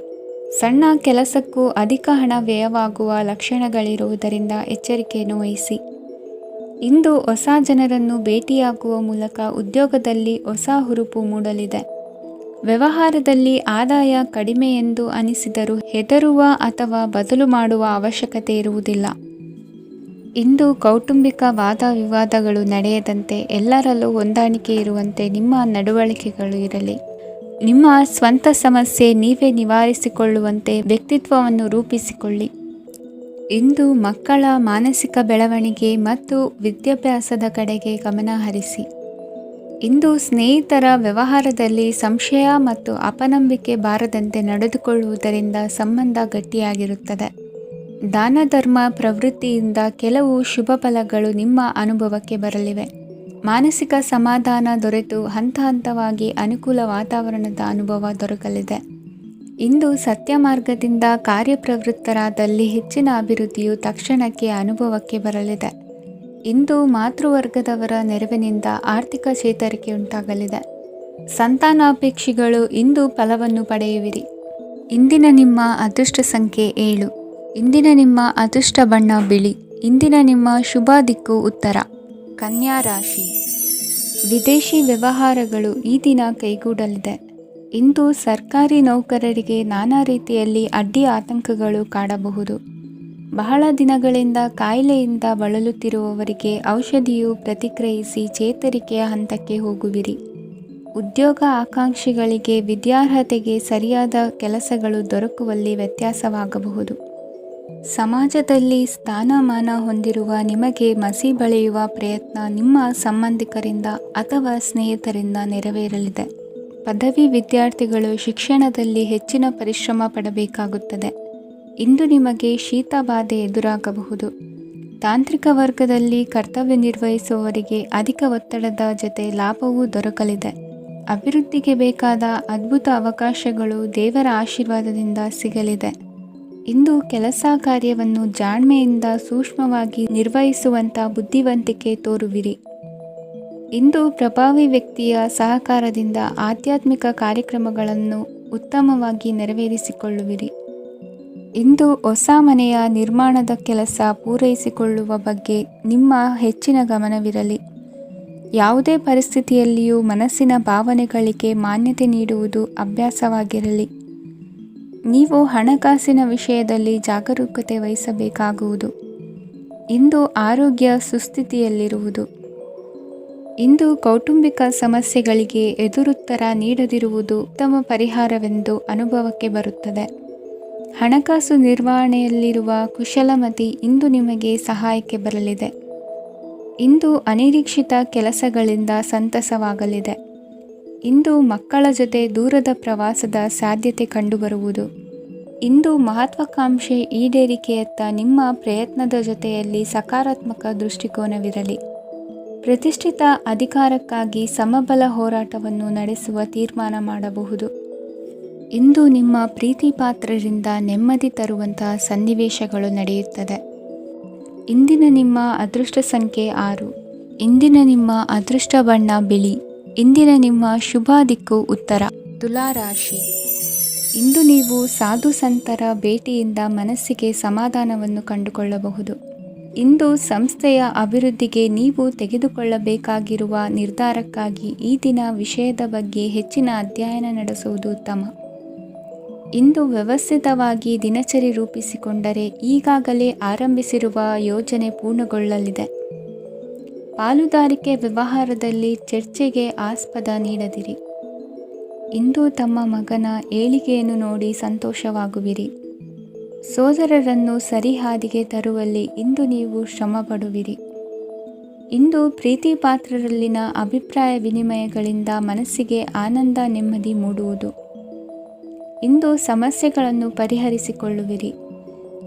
ಸಣ್ಣ ಕೆಲಸಕ್ಕೂ ಅಧಿಕ ಹಣ ವ್ಯಯವಾಗುವ ಲಕ್ಷಣಗಳಿರುವುದರಿಂದ ಎಚ್ಚರಿಕೆಯನ್ನು ವಹಿಸಿ. ಇಂದು ಹೊಸ ಜನರನ್ನು ಭೇಟಿಯಾಗುವ ಮೂಲಕ ಉದ್ಯೋಗದಲ್ಲಿ ಹೊಸ ಹುರುಪು ಮೂಡಲಿದೆ. ವ್ಯವಹಾರದಲ್ಲಿ ಆದಾಯ ಕಡಿಮೆ ಎಂದು ಅನಿಸಿದರೂ ಹೆದರುವ ಅಥವಾ ಬದಲು ಮಾಡುವ ಅವಶ್ಯಕತೆ ಇರುವುದಿಲ್ಲ. ಇಂದು ಕೌಟುಂಬಿಕ ವಾದ ವಿವಾದಗಳು ನಡೆಯದಂತೆ ಎಲ್ಲರಲ್ಲೂ ಹೊಂದಾಣಿಕೆ ಇರುವಂತೆ ನಿಮ್ಮ ನಡವಳಿಕೆಗಳು ಇರಲಿ. ನಿಮ್ಮ ಸ್ವಂತ ಸಮಸ್ಯೆ ನೀವೇ ನಿವಾರಿಸಿಕೊಳ್ಳುವಂತೆ ವ್ಯಕ್ತಿತ್ವವನ್ನು ರೂಪಿಸಿಕೊಳ್ಳಿ. ಇಂದು ಮಕ್ಕಳ ಮಾನಸಿಕ ಬೆಳವಣಿಗೆ ಮತ್ತು ವಿದ್ಯಾಭ್ಯಾಸದ ಕಡೆಗೆ ಗಮನ ಹರಿಸಿ. ಇಂದು ಸ್ನೇಹಿತರ ವ್ಯವಹಾರದಲ್ಲಿ ಸಂಶಯ ಮತ್ತು ಅಪನಂಬಿಕೆ ಬಾರದಂತೆ ನಡೆದುಕೊಳ್ಳುವುದರಿಂದ ಸಂಬಂಧ ಗಟ್ಟಿಯಾಗಿರುತ್ತದೆ. ದಾನ ಧರ್ಮ ಪ್ರವೃತ್ತಿಯಿಂದ ಕೆಲವು ಶುಭ ಫಲಗಳು ನಿಮ್ಮ ಅನುಭವಕ್ಕೆ ಬರಲಿವೆ. ಮಾನಸಿಕ ಸಮಾಧಾನ ದೊರೆತು ಹಂತ ಹಂತವಾಗಿ ಅನುಕೂಲ ವಾತಾವರಣದ ಅನುಭವ ದೊರಕಲಿದೆ. ಇಂದು ಸತ್ಯ ಮಾರ್ಗದಿಂದ ಕಾರ್ಯಪ್ರವೃತ್ತರಾದಲ್ಲಿ ಹೆಚ್ಚಿನ ಅಭಿವೃದ್ಧಿಯು ತಕ್ಷಣಕ್ಕೆ ಅನುಭವಕ್ಕೆ ಬರಲಿದೆ. ಇಂದು ಮಾತೃವರ್ಗದವರ ನೆರವಿನಿಂದ ಆರ್ಥಿಕ ಚೇತರಿಕೆ ಉಂಟಾಗಲಿದೆ. ಸಂತಾನಾಪೇಕ್ಷಿಗಳು ಇಂದು ಫಲವನ್ನು ಪಡೆಯುವಿರಿ. ಇಂದಿನ ನಿಮ್ಮ ಅದೃಷ್ಟ ಸಂಖ್ಯೆ 7. ಇಂದಿನ ನಿಮ್ಮ ಅದೃಷ್ಟ ಬಣ್ಣ ಬಿಳಿ. ಇಂದಿನ ನಿಮ್ಮ ಶುಭ ದಿಕ್ಕು ಉತ್ತರ. ಕನ್ಯಾ ರಾಶಿ. ವಿದೇಶಿ ವ್ಯವಹಾರಗಳು ಈ ದಿನ ಕೈಗೂಡಲಿದೆ. ಇಂದು ಸರ್ಕಾರಿ ನೌಕರರಿಗೆ ನಾನಾ ರೀತಿಯಲ್ಲಿ ಅಡ್ಡಿ ಆತಂಕಗಳು ಕಾಡಬಹುದು. ಬಹಳ ದಿನಗಳಿಂದ ಕಾಯಿಲೆಯಿಂದ ಬಳಲುತ್ತಿರುವವರಿಗೆ ಔಷಧಿಯು ಪ್ರತಿಕ್ರಿಯಿಸಿ ಚೇತರಿಕೆಯ ಹಂತಕ್ಕೆ ಹೋಗುವಿರಿ. ಉದ್ಯೋಗ ಆಕಾಂಕ್ಷಿಗಳಿಗೆ ವಿದ್ಯಾರ್ಹತೆಗೆ ಸರಿಯಾದ ಕೆಲಸಗಳು ದೊರಕುವಲ್ಲಿ ವ್ಯತ್ಯಾಸವಾಗಬಹುದು. ಸಮಾಜದಲ್ಲಿ ಸ್ಥಾನಮಾನ ಹೊಂದಿರುವ ನಿಮಗೆ ಮಸಿ ಬಳಿಯುವ ಪ್ರಯತ್ನ ನಿಮ್ಮ ಸಂಬಂಧಿಕರಿಂದ ಅಥವಾ ಸ್ನೇಹಿತರಿಂದ ನೆರವೇರಲಿದೆ. ಪದವಿ ವಿದ್ಯಾರ್ಥಿಗಳು ಶಿಕ್ಷಣದಲ್ಲಿ ಹೆಚ್ಚಿನ ಪರಿಶ್ರಮ ಪಡಬೇಕಾಗುತ್ತದೆ. ಇಂದು ನಿಮಗೆ ಶೀತ ಬಾಧೆ ಎದುರಾಗಬಹುದು. ತಾಂತ್ರಿಕ ವರ್ಗದಲ್ಲಿ ಕರ್ತವ್ಯ ನಿರ್ವಹಿಸುವವರಿಗೆ ಅಧಿಕ ಒತ್ತಡದ ಜೊತೆ ಲಾಭವೂ ದೊರಕಲಿದೆ. ಅಭಿವೃದ್ಧಿಗೆ ಬೇಕಾದ ಅದ್ಭುತ ಅವಕಾಶಗಳು ದೇವರ ಆಶೀರ್ವಾದದಿಂದ ಸಿಗಲಿದೆ. ಇಂದು ಕೆಲಸ ಕಾರ್ಯವನ್ನು ಜಾಣ್ಮೆಯಿಂದ ಸೂಕ್ಷ್ಮವಾಗಿ ನಿರ್ವಹಿಸುವಂಥ ಬುದ್ಧಿವಂತಿಕೆ ತೋರುವಿರಿ. ಇಂದು ಪ್ರಭಾವಿ ವ್ಯಕ್ತಿಯ ಸಹಕಾರದಿಂದ ಆಧ್ಯಾತ್ಮಿಕ ಕಾರ್ಯಕ್ರಮಗಳನ್ನು ಉತ್ತಮವಾಗಿ ನೆರವೇರಿಸಿಕೊಳ್ಳುವಿರಿ. ಇಂದು ಹೊಸ ಮನೆಯ ನಿರ್ಮಾಣದ ಕೆಲಸ ಪೂರೈಸಿಕೊಳ್ಳುವ ಬಗ್ಗೆ ನಿಮ್ಮ ಹೆಚ್ಚಿನ ಗಮನವಿರಲಿ. ಯಾವುದೇ ಪರಿಸ್ಥಿತಿಯಲ್ಲಿಯೂ ಮನಸ್ಸಿನ ಭಾವನೆಗಳಿಗೆ ಮಾನ್ಯತೆ ನೀಡುವುದು ಅಭ್ಯಾಸವಾಗಿರಲಿ. ನೀವು ಹಣಕಾಸಿನ ವಿಷಯದಲ್ಲಿ ಜಾಗರೂಕತೆ ವಹಿಸಬೇಕಾಗುವುದು. ಇಂದು ಆರೋಗ್ಯ ಸುಸ್ಥಿತಿಯಲ್ಲಿರುವುದು. ಇಂದು ಕೌಟುಂಬಿಕ ಸಮಸ್ಯೆಗಳಿಗೆ ಎದುರುತ್ತರ ನೀಡದಿರುವುದು ಉತ್ತಮ ಪರಿಹಾರವೆಂದು ಅನುಭವಕ್ಕೆ ಬರುತ್ತದೆ. ಹಣಕಾಸು ನಿರ್ವಹಣೆಯಲ್ಲಿರುವ ಕುಶಲಮತಿ ಇಂದು ನಿಮಗೆ ಸಹಾಯಕ್ಕೆ ಬರಲಿದೆ. ಇಂದು ಅನಿರೀಕ್ಷಿತ ಕೆಲಸಗಳಿಂದ ಸಂತಸವಾಗಲಿದೆ. ಇಂದು ಮಕ್ಕಳ ಜೊತೆ ದೂರದ ಪ್ರವಾಸದ ಸಾಧ್ಯತೆ ಕಂಡುಬರುವುದು. ಇಂದು ಮಹತ್ವಾಕಾಂಕ್ಷೆ ಈಡೇರಿಕೆಯತ್ತ ನಿಮ್ಮ ಪ್ರಯತ್ನದ ಜೊತೆಯಲ್ಲಿ ಸಕಾರಾತ್ಮಕ ದೃಷ್ಟಿಕೋನವಿರಲಿ. ಪ್ರತಿಷ್ಠಿತ ಅಧಿಕಾರಕ್ಕಾಗಿ ಸಮಬಲ ಹೋರಾಟವನ್ನು ನಡೆಸುವ ತೀರ್ಮಾನ ಮಾಡಬಹುದು. ಇಂದು ನಿಮ್ಮ ಪ್ರೀತಿ ಪಾತ್ರರಿಂದ ನೆಮ್ಮದಿ ತರುವಂತಹ ಸನ್ನಿವೇಶಗಳು ನಡೆಯುತ್ತದೆ. ಇಂದಿನ ನಿಮ್ಮ ಅದೃಷ್ಟ ಸಂಖ್ಯೆ 6. ಇಂದಿನ ನಿಮ್ಮ ಅದೃಷ್ಟ ಬಣ್ಣ ಬಿಳಿ. ಇಂದಿನ ನಿಮ್ಮ ಶುಭ ದಿಕ್ಕು ಉತ್ತರ. ತುಲಾ ರಾಶಿ. ಇಂದು ನೀವು ಸಾಧು ಸಂತರ ಭೇಟಿಯಿಂದ ಮನಸ್ಸಿಗೆ ಸಮಾಧಾನವನ್ನು ಕಂಡುಕೊಳ್ಳಬಹುದು. ಇಂದು ಸಂಸ್ಥೆಯ ಅಭಿವೃದ್ಧಿಗೆ ನೀವು ತೆಗೆದುಕೊಳ್ಳಬೇಕಾಗಿರುವ ನಿರ್ಧಾರಕ್ಕಾಗಿ ಈ ದಿನ ವಿಷಯದ ಬಗ್ಗೆ ಹೆಚ್ಚಿನ ಅಧ್ಯಯನ ನಡೆಸುವುದು ಉತ್ತಮ. ಇಂದು ವ್ಯವಸ್ಥಿತವಾಗಿ ದಿನಚರಿ ರೂಪಿಸಿಕೊಂಡರೆ ಈಗಾಗಲೇ ಆರಂಭಿಸಿರುವ ಯೋಜನೆ ಪೂರ್ಣಗೊಳ್ಳಲಿದೆ. ಪಾಲುದಾರಿಕೆ ವ್ಯವಹಾರದಲ್ಲಿ ಚರ್ಚೆಗೆ ಆಸ್ಪದ ನೀಡದಿರಿ. ಇಂದು ತಮ್ಮ ಮಗನ ಏಳಿಗೆಯನ್ನು ನೋಡಿ ಸಂತೋಷವಾಗುವಿರಿ. ಸೋದರರನ್ನು ಸರಿಹಾದಿಗೆ ತರುವಲ್ಲಿ ಇಂದು ನೀವು ಶ್ರಮಪಡುವಿರಿ. ಇಂದು ಪ್ರೀತಿ ಪಾತ್ರರಲ್ಲಿನ ಅಭಿಪ್ರಾಯ ವಿನಿಮಯಗಳಿಂದ ಮನಸ್ಸಿಗೆ ಆನಂದ ನೆಮ್ಮದಿ ಮೂಡುವುದು. ಇಂದು ಸಮಸ್ಯೆಗಳನ್ನು ಪರಿಹರಿಸಿಕೊಳ್ಳುವಿರಿ.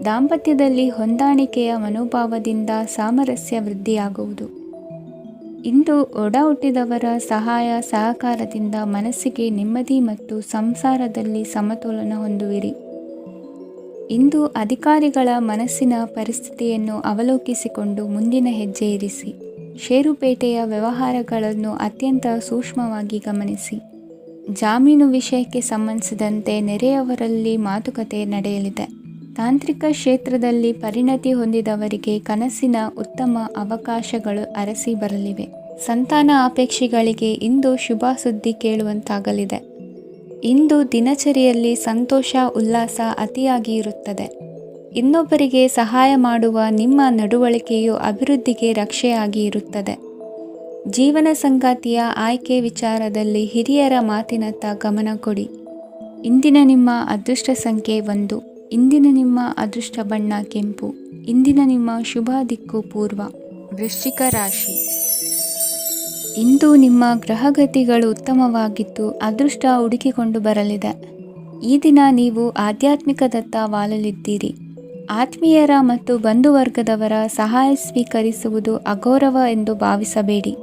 ದಾಂಪತ್ಯದಲ್ಲಿ ಹೊಂದಾಣಿಕೆಯ ಮನೋಭಾವದಿಂದ ಸಾಮರಸ್ಯ ವೃದ್ಧಿಯಾಗುವುದು. ಇಂದು ಒಡ ಹುಟ್ಟಿದವರ ಸಹಾಯ ಸಹಕಾರದಿಂದ ಮನಸ್ಸಿಗೆ ನೆಮ್ಮದಿ ಮತ್ತು ಸಂಸಾರದಲ್ಲಿ ಸಮತೋಲನ ಹೊಂದುವಿರಿ. ಇಂದು ಅಧಿಕಾರಿಗಳ ಮನಸ್ಸಿನ ಪರಿಸ್ಥಿತಿಯನ್ನು ಅವಲೋಕಿಸಿಕೊಂಡು ಮುಂದಿನ ಹೆಜ್ಜೆ ಇರಿಸಿ. ಷೇರುಪೇಟೆಯ ವ್ಯವಹಾರಗಳನ್ನು ಅತ್ಯಂತ ಸೂಕ್ಷ್ಮವಾಗಿ ಗಮನಿಸಿ. ಜಾಮೀನು ವಿಷಯಕ್ಕೆ ಸಂಬಂಧಿಸಿದಂತೆ ನೆರೆಯವರಲ್ಲಿ ಮಾತುಕತೆ ನಡೆಯಲಿದೆ. ತಾಂತ್ರಿಕ ಕ್ಷೇತ್ರದಲ್ಲಿ ಪರಿಣತಿ ಹೊಂದಿದವರಿಗೆ ಕನಸಿನ ಉತ್ತಮ ಅವಕಾಶಗಳು ಅರಸಿ ಬರಲಿವೆ. ಸಂತಾನ ಅಪೇಕ್ಷೆಗಳಿಗೆ ಇಂದು ಶುಭ ಸುದ್ದಿ ಕೇಳುವಂತಾಗಲಿದೆ. ಇಂದು ದಿನಚರಿಯಲ್ಲಿ ಸಂತೋಷ ಉಲ್ಲಾಸ ಅತಿಯಾಗಿ ಇರುತ್ತದೆ. ಇನ್ನೊಬ್ಬರಿಗೆ ಸಹಾಯ ಮಾಡುವ ನಿಮ್ಮ ನಡವಳಿಕೆಯು ಅಭಿವೃದ್ಧಿಗೆ ರಕ್ಷೆಯಾಗಿ ಇರುತ್ತದೆ. ಜೀವನ ಸಂಗಾತಿಯ ಆಯ್ಕೆ ವಿಚಾರದಲ್ಲಿ ಹಿರಿಯರ ಮಾತಿನತ್ತ ಗಮನ ಕೊಡಿ. ಇಂದಿನ ನಿಮ್ಮ ಅದೃಷ್ಟ ಸಂಖ್ಯೆ 1. ಇಂದಿನ ನಿಮ್ಮ ಅದೃಷ್ಟ ಬಣ್ಣ ಕೆಂಪು. ಇಂದಿನ ನಿಮ್ಮ ಶುಭ ದಿಕ್ಕು ಪೂರ್ವ. ವೃಶ್ಚಿಕ ರಾಶಿ. ಇಂದು ನಿಮ್ಮ ಗ್ರಹಗತಿಗಳು ಉತ್ತಮವಾಗಿದ್ದು ಅದೃಷ್ಟ ಹುಡುಕಿಕೊಂಡು ಬರಲಿದೆ. ಈ ದಿನ ನೀವು ಆಧ್ಯಾತ್ಮಿಕದತ್ತ ವಾಲಲಿದ್ದೀರಿ. ಆತ್ಮೀಯರ ಮತ್ತು ಬಂಧುವರ್ಗದವರ ಸಹಾಯ ಸ್ವೀಕರಿಸುವುದು ಅಗೌರವ ಎಂದು ಭಾವಿಸಬೇಡಿ.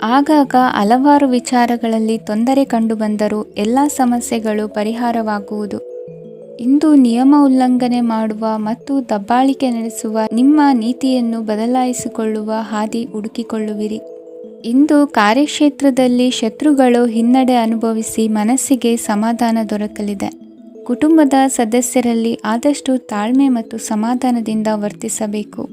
ಆಗಾಗ ಹಲವಾರು ವಿಚಾರಗಳಲ್ಲಿ ತೊಂದರೆ ಕಂಡುಬಂದರೂ ಎಲ್ಲ ಸಮಸ್ಯೆಗಳು ಪರಿಹಾರವಾಗುವುದು. ಇಂದು ನಿಯಮ ಉಲ್ಲಂಘನೆ ಮಾಡುವ ಮತ್ತು ದಬ್ಬಾಳಿಕೆ ನಡೆಸುವ ನಿಮ್ಮ ನೀತಿಯನ್ನು ಬದಲಾಯಿಸಿಕೊಳ್ಳುವ ಹಾದಿ ಹುಡುಕಿಕೊಳ್ಳುವಿರಿ. ಇಂದು ಕಾರ್ಯಕ್ಷೇತ್ರದಲ್ಲಿ ಶತ್ರುಗಳು ಹಿನ್ನಡೆ ಅನುಭವಿಸಿ ಮನಸ್ಸಿಗೆ ಸಮಾಧಾನ ದೊರಕಲಿದೆ. ಕುಟುಂಬದ ಸದಸ್ಯರಲ್ಲಿ ಆದಷ್ಟು ತಾಳ್ಮೆ ಮತ್ತು ಸಮಾಧಾನದಿಂದ ವರ್ತಿಸಬೇಕು.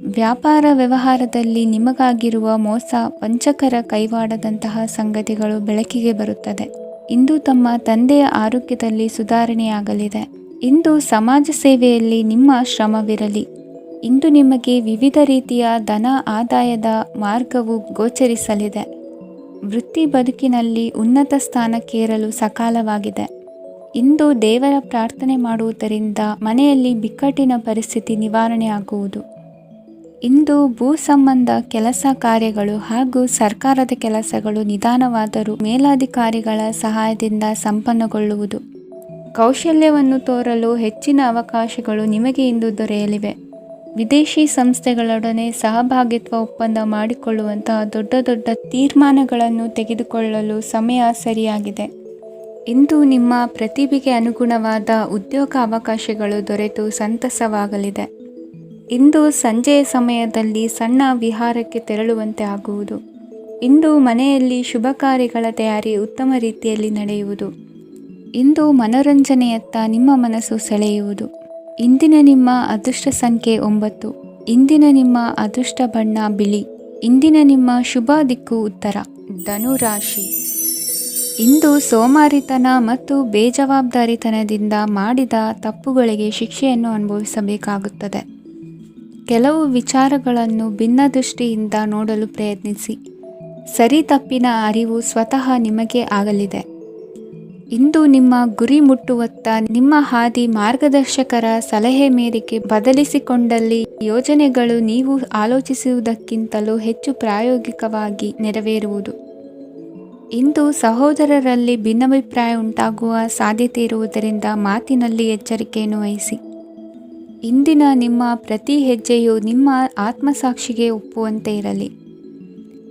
ವ್ಯಾಪಾರ ವ್ಯವಹಾರದಲ್ಲಿ ನಿಮಗಾಗಿರುವ ಮೋಸ, ವಂಚಕರ ಕೈವಾಡದಂತಹ ಸಂಗತಿಗಳು ಬೆಳಕಿಗೆ ಬರುತ್ತದೆ. ಇಂದು ತಮ್ಮ ತಂದೆಯ ಆರೋಗ್ಯದಲ್ಲಿ ಸುಧಾರಣೆಯಾಗಲಿದೆ. ಇಂದು ಸಮಾಜ ಸೇವೆಯಲ್ಲಿ ನಿಮ್ಮ ಶ್ರಮವಿರಲಿ. ಇಂದು ನಿಮಗೆ ವಿವಿಧ ರೀತಿಯ ಧನ ಆದಾಯದ ಮಾರ್ಗವು ಗೋಚರಿಸಲಿದೆ. ವೃತ್ತಿ ಬದುಕಿನಲ್ಲಿ ಉನ್ನತ ಸ್ಥಾನಕ್ಕೇರಲು ಸಕಾಲವಾಗಿದೆ. ಇಂದು ದೇವರ ಪ್ರಾರ್ಥನೆ ಮಾಡುವುದರಿಂದ ಮನೆಯಲ್ಲಿ ಬಿಕ್ಕಟ್ಟಿನ ಪರಿಸ್ಥಿತಿ ನಿವಾರಣೆಯಾಗುವುದು. ಇಂದು ಭೂ ಸಂಬಂಧ ಕೆಲಸ ಕಾರ್ಯಗಳು ಹಾಗೂ ಸರ್ಕಾರದ ಕೆಲಸಗಳು ನಿಧಾನವಾದರೂ ಮೇಲಾಧಿಕಾರಿಗಳ ಸಹಾಯದಿಂದ ಸಂಪನ್ನಗೊಳ್ಳುವುದು. ಕೌಶಲ್ಯವನ್ನು ತೋರಲು ಹೆಚ್ಚಿನ ಅವಕಾಶಗಳು ನಿಮಗೆ ಇಂದು ದೊರೆಯಲಿವೆ. ವಿದೇಶಿ ಸಂಸ್ಥೆಗಳೊಡನೆ ಸಹಭಾಗಿತ್ವ ಒಪ್ಪಂದ ಮಾಡಿಕೊಳ್ಳುವಂತಹ ದೊಡ್ಡ ದೊಡ್ಡ ತೀರ್ಮಾನಗಳನ್ನು ತೆಗೆದುಕೊಳ್ಳಲು ಸಮಯ ಸರಿಯಾಗಿದೆ. ಇಂದು ನಿಮ್ಮ ಪ್ರತಿಭೆಗೆ ಅನುಗುಣವಾದ ಉದ್ಯೋಗ ಅವಕಾಶಗಳು ದೊರೆತು ಸಂತಸವಾಗಲಿದೆ. ಇಂದು ಸಂಜೆಯ ಸಮಯದಲ್ಲಿ ಸಣ್ಣ ವಿಹಾರಕ್ಕೆ ತೆರಳುವಂತೆ ಆಗುವುದು. ಇಂದು ಮನೆಯಲ್ಲಿ ಶುಭ ಕಾರ್ಯಗಳ ತಯಾರಿ ಉತ್ತಮ ರೀತಿಯಲ್ಲಿ ನಡೆಯುವುದು. ಇಂದು ಮನೋರಂಜನೆಯತ್ತ ನಿಮ್ಮ ಮನಸ್ಸು ಸೆಳೆಯುವುದು. ಇಂದಿನ ನಿಮ್ಮ ಅದೃಷ್ಟ ಸಂಖ್ಯೆ 9. ಇಂದಿನ ನಿಮ್ಮ ಅದೃಷ್ಟ ಬಣ್ಣ ಬಿಳಿ. ಇಂದಿನ ನಿಮ್ಮ ಶುಭ ದಿಕ್ಕು ಉತ್ತರ. ಧನುರಾಶಿ. ಇಂದು ಸೋಮಾರಿತನ ಮತ್ತು ಬೇಜವಾಬ್ದಾರಿತನದಿಂದ ಮಾಡಿದ ತಪ್ಪುಗಳಿಗೆ ಶಿಕ್ಷೆಯನ್ನು ಅನುಭವಿಸಬೇಕಾಗುತ್ತದೆ. ಕೆಲವು ವಿಚಾರಗಳನ್ನು ಭಿನ್ನ ದೃಷ್ಟಿಯಿಂದ ನೋಡಲು ಪ್ರಯತ್ನಿಸಿ. ಸರಿ ತಪ್ಪಿನ ಅರಿವು ಸ್ವತಃ ನಿಮಗೆ ಆಗಲಿದೆ. ಇಂದು ನಿಮ್ಮ ಗುರಿ ಮುಟ್ಟುವತ್ತ ನಿಮ್ಮ ಹಾದಿ ಮಾರ್ಗದರ್ಶಕರ ಸಲಹೆ ಮೇರೆಗೆ ಬದಲಿಸಿಕೊಂಡಲ್ಲಿ ಯೋಜನೆಗಳು ನೀವು ಆಲೋಚಿಸುವುದಕ್ಕಿಂತಲೂ ಹೆಚ್ಚು ಪ್ರಾಯೋಗಿಕವಾಗಿ ನೆರವೇರುವುದು. ಇಂದು ಸಹೋದರರಲ್ಲಿ ಭಿನ್ನಾಭಿಪ್ರಾಯ ಉಂಟಾಗುವ ಸಾಧ್ಯತೆ ಇರುವುದರಿಂದ ಮಾತಿನಲ್ಲಿ ಎಚ್ಚರಿಕೆಯನ್ನು ವಹಿಸಿ. ಇಂದಿನ ನಿಮ್ಮ ಪ್ರತಿ ಹೆಜ್ಜೆಯು ನಿಮ್ಮ ಆತ್ಮಸಾಕ್ಷಿಗೆ ಒಪ್ಪುವಂತೆ ಇರಲಿ.